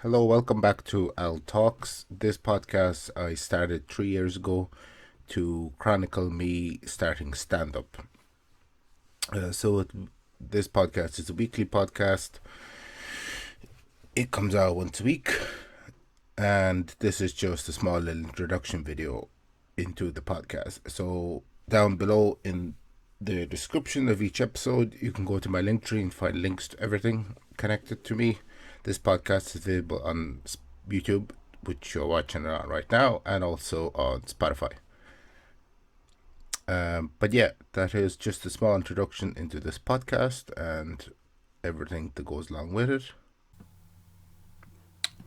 Hello, welcome back to Al Talks. This podcast I started 3 years ago to chronicle me starting stand up. This podcast is a weekly podcast. It comes out once a week, and this is just a small little introduction video into the podcast. So, down below in the description of each episode, you can go to my Linktree and find links to everything connected to me. This podcast is available on YouTube, which you're watching it on right now, and also on Spotify. But yeah, that is just a small introduction into this podcast and everything that goes along with it.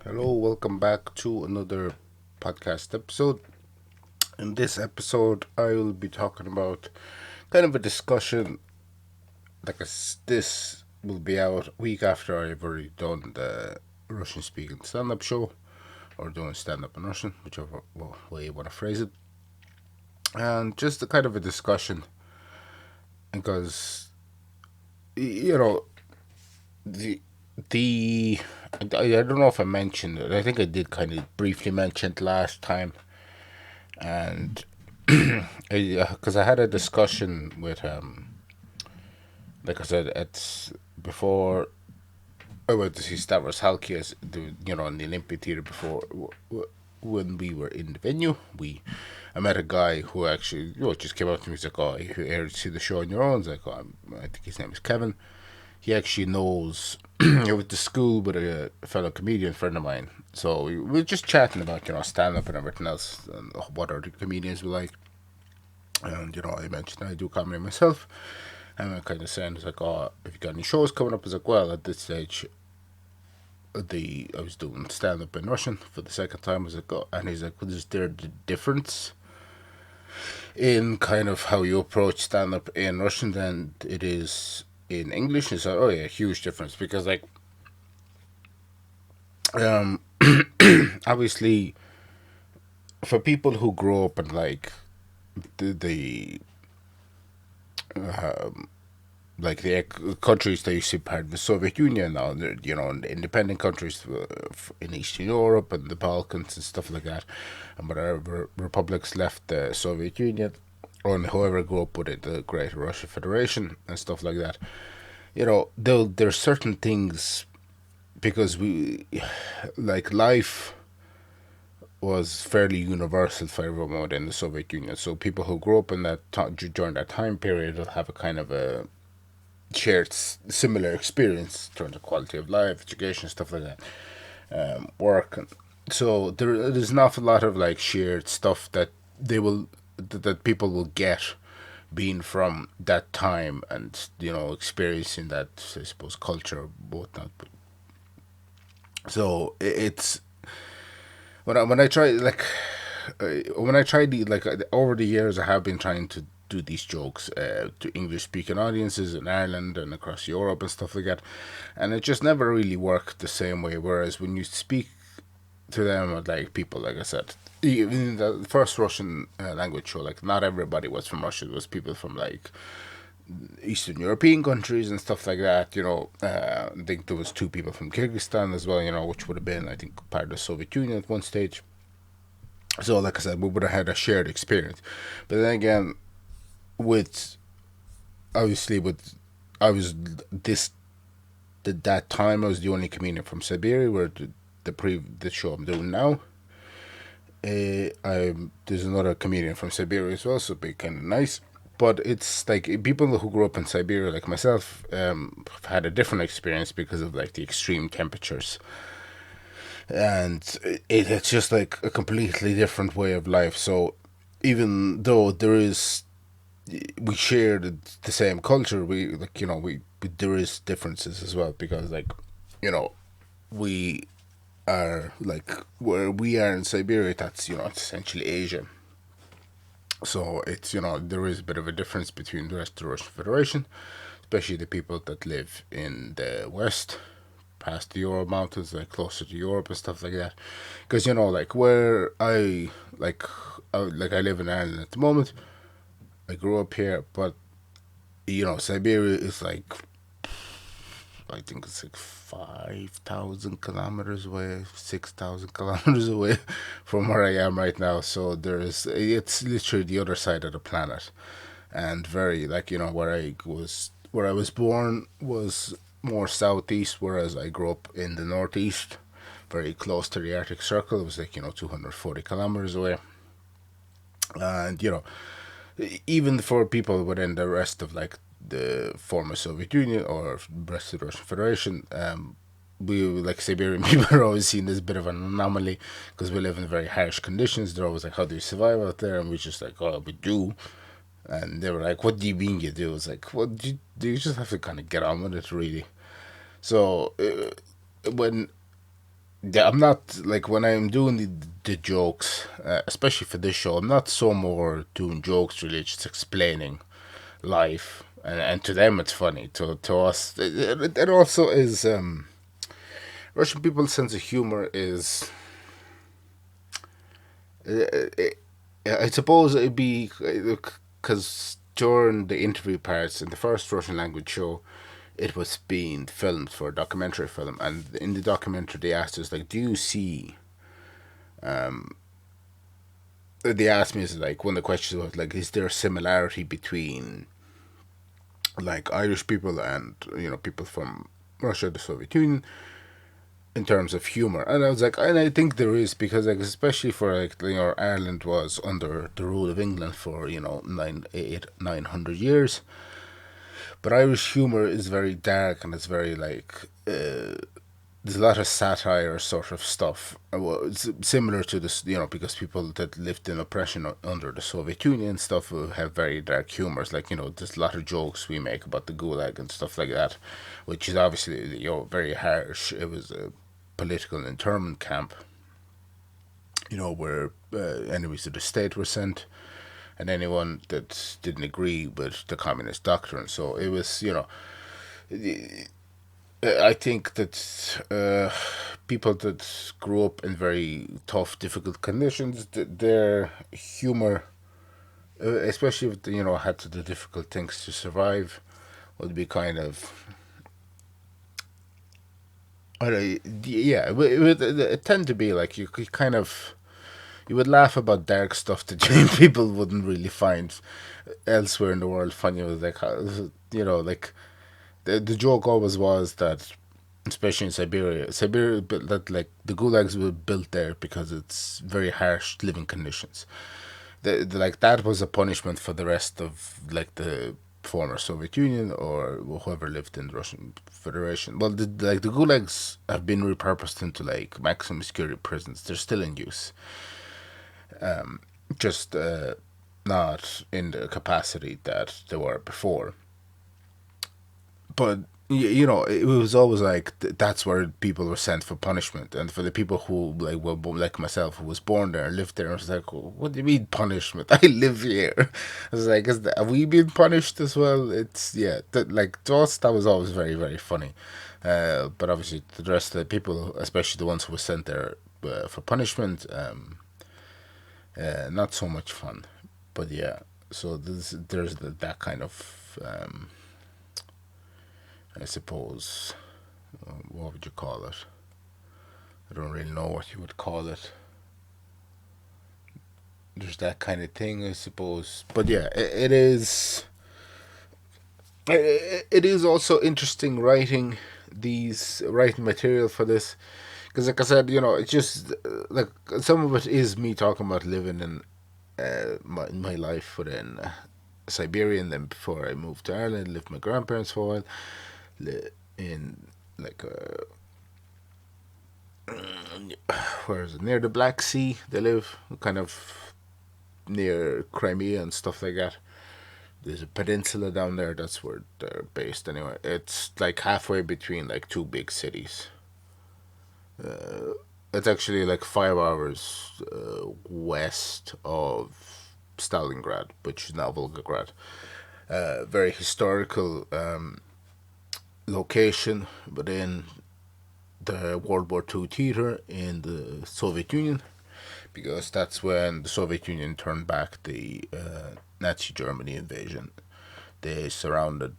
Hello, welcome back to another podcast episode. In this episode, I will be talking about kind of a discussion. This will be out a week after I've already done the Russian speaking stand up show, or doing stand up in Russian, whichever way you want to phrase it. And just a kind of a discussion because, you know, the I don't know if I mentioned it. I think I did kind of briefly mention it last time, and because I had a discussion with like I said, it's before I went to see Stavros Halkias, in the Olympic Theatre before. When we were in the venue, I met a guy who actually just came up to me. He's like, "Oh, you here to see the show on your own?" He's like, "Oh, I think his name is Kevin." He actually knows. I went to school with a fellow comedian friend of mine, so we were just chatting about stand up and everything else, and what other comedians we like. And I mentioned I do comedy myself, and I kind of saying, it's like, "Oh, if you got any shows coming up?" I was like, "Well, at this stage, I was doing stand up in Russian for the second time." I was like, "Oh," and he's like, "Well, is there the difference in kind of how you approach stand up in Russian than it is in English?" It's like, "Oh yeah, huge difference," because like um obviously for people who grow up in like the like the countries that used to be part of the Soviet Union now, the independent countries in Eastern Europe and the Balkans and stuff like that, and whatever republics left the Soviet Union, or whoever grew up with it, the Great Russian Federation and stuff like that. There's certain things because we like life was fairly universal for everyone in the Soviet Union. So people who grew up in during that time period will have a kind of a shared similar experience in terms of quality of life, education, stuff like that, work. And so there's an awful lot of like shared stuff that that people will get being from that time and experiencing that, I suppose, culture whatnot. So it's when I try like when I try to like over the years I have been trying to do these jokes to English speaking audiences in Ireland and across Europe and stuff like that, and it just never really worked the same way. Whereas when you speak to them, like people, like I said, even the first Russian language show, like not everybody was from Russia. It was people from like Eastern European countries and stuff like that. I think there was two people from Kyrgyzstan as well. Which would have been, I think, part of the Soviet Union at one stage. So, like I said, we would have had a shared experience. But then again, with obviously with I was this that time I was the only comedian from Siberia. Where the show I'm doing now, there's another comedian from Siberia as well, so it'd be kind of nice. But it's like people who grew up in Siberia, like myself, have had a different experience because of like the extreme temperatures, and it's just like a completely different way of life. So even though we share the same culture, we like there is differences as well, because like you know we are like where we are in Siberia, that's it's essentially Asia. So it's there is a bit of a difference between the rest of the Russian Federation, especially the people that live in the west, past the Ural Mountains, like closer to Europe and stuff like that. Because like where I live in Ireland at the moment. I grew up here, but Siberia is like I think it's like 5,000 kilometers away, 6,000 kilometers away from where I am right now. So it's literally the other side of the planet, and very like where I was born was more southeast, whereas I grew up in the northeast, very close to the Arctic Circle. It was like 240 kilometers away, and even for people within the rest of like the former Soviet Union or the rest of the Russian Federation, we like Siberian people are always seen as a bit of an anomaly because we live in very harsh conditions. They're always like, "How do you survive out there?" And we just like, "Oh, we do." And they were like, "What do you mean you do?" It's like, "Well, you just have to kind of get on with it, really." So when yeah, I'm not like when I'm doing the jokes, especially for this show. I'm not so more doing jokes, really, just explaining life, and to them it's funny. To us, it also is. Russian people's sense of humor is, I suppose it'd be because during the interview parts in the first Russian language show, it was being filmed for a documentary film, and in the documentary they asked us like, "Do you see?" They asked me is like one of the questions was like, "Is there a similarity between like Irish people and people from Russia, the Soviet Union, in terms of humor?" And I was like, and I think there is because like especially for like Ireland was under the rule of England for 900 years, but Irish humor is very dark and it's very like there's a lot of satire sort of stuff. Well, it's similar to this, because people that lived in oppression under the Soviet Union and stuff will have very dark humors. Like, there's a lot of jokes we make about the Gulag and stuff like that, which is obviously, very harsh. It was a political internment camp, where enemies of the state were sent and anyone that didn't agree with the communist doctrine. So it was, I think that people that grew up in very tough, difficult conditions, their humor, especially if they, had to do difficult things to survive, would be kind of, yeah, it tend to be like you kind of you would laugh about dark stuff that people wouldn't really find elsewhere in the world funny. It was like like the joke always was that, especially in Siberia, but that like the gulags were built there because it's very harsh living conditions. Like that was a punishment for the rest of like the former Soviet Union or whoever lived in the Russian Federation. Well, like the gulags have been repurposed into like maximum security prisons. They're still in use, just not in the capacity that they were before. But it was always like that's where people were sent for punishment, and for the people who like were like myself, who was born there and lived there, I was like, what do you mean punishment? I live here. I was like, have we been punished as well? It's yeah, like to us that was always very very funny, but obviously to the rest of the people, especially the ones who were sent there for punishment, not so much fun. But yeah, so there's that kind of. I suppose, what would you call it? I don't really know what you would call it. There's that kind of thing, I suppose. But yeah, it is. It is also interesting writing material for this because, like I said, it's just like some of it is me talking about living in my life within Siberia, and then before I moved to Ireland, lived with my grandparents for a while, in like where is it, near the Black Sea. They live kind of near Crimea and stuff like that. There's a peninsula down there. That's where they're based. Anyway, it's like halfway between like two big cities. It's actually like 5 hours west of Stalingrad, which is now Volgograd. Very historical location within the World War II theater in the Soviet Union, because that's when the Soviet Union turned back the Nazi Germany invasion. They surrounded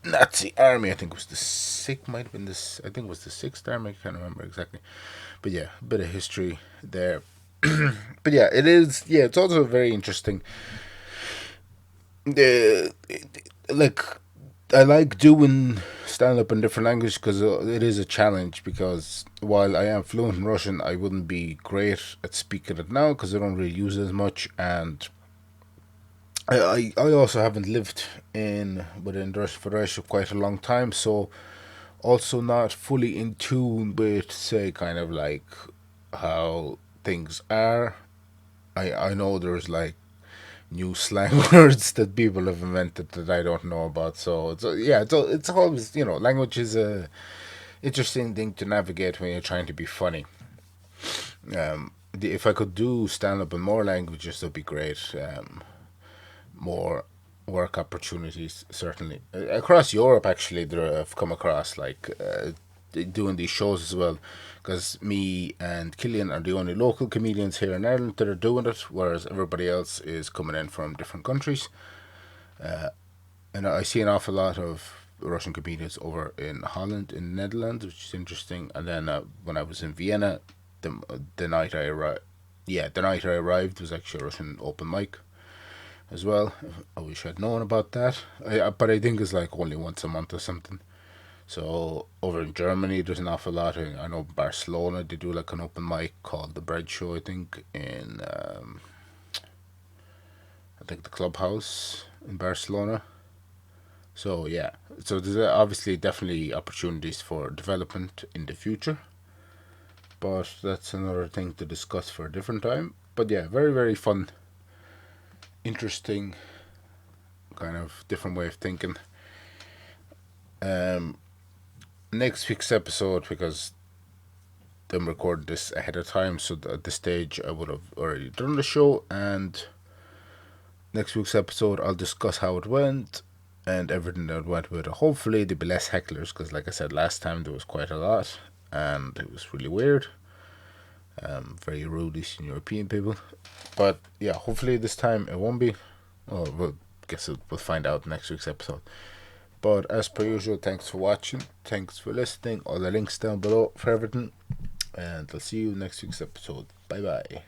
Nazi army. I think it was the sixth. Might have been this. I think it was the sixth army. I can't remember exactly. But yeah, a bit of history there. But yeah, it is. Yeah, it's also very interesting. Uh, like I like doing stand up in different language because it is a challenge. Because while I am fluent in Russian, I wouldn't be great at speaking it now because I don't really use it as much. And I also haven't lived in within the Russian Federation for quite a long time, so also not fully in tune with, say, kind of like how things are. I know there's like new slang words that people have invented that I don't know about. So it's always, language is a interesting thing to navigate when you're trying to be funny. If I could do stand up in more languages, that'd be great. More work opportunities, certainly across Europe. Actually, there I've come across like doing these shows as well, because me and Killian are the only local comedians here in Ireland that are doing it, whereas everybody else is coming in from different countries. And I see an awful lot of Russian comedians over in Holland, in Netherlands, which is interesting. And then when I was in Vienna, the night I arrived, the night I arrived was actually a Russian open mic as well. I wish I'd known about that. But I think it's like only once a month or something. So over in Germany, there's an awful lot. I know Barcelona, they do like an open mic called the Bread Show. I think in I think the Clubhouse in Barcelona. So yeah, so there's obviously definitely opportunities for development in the future, but that's another thing to discuss for a different time. But yeah, very very fun, interesting, kind of different way of thinking. Um, Next week's episode, because I'm recording this ahead of time, so at this stage I would have already done the show. And next week's episode, I'll discuss how it went and everything that went with it. Hopefully, there'll be less hecklers, because, like I said last time, there was quite a lot, and it was really weird. Very rude Eastern European people. But yeah, hopefully this time it won't be. Well, guess we'll find out next week's episode. But as per usual, thanks for watching. Thanks for listening. All the links down below for everything. And I'll see you next week's episode. Bye bye.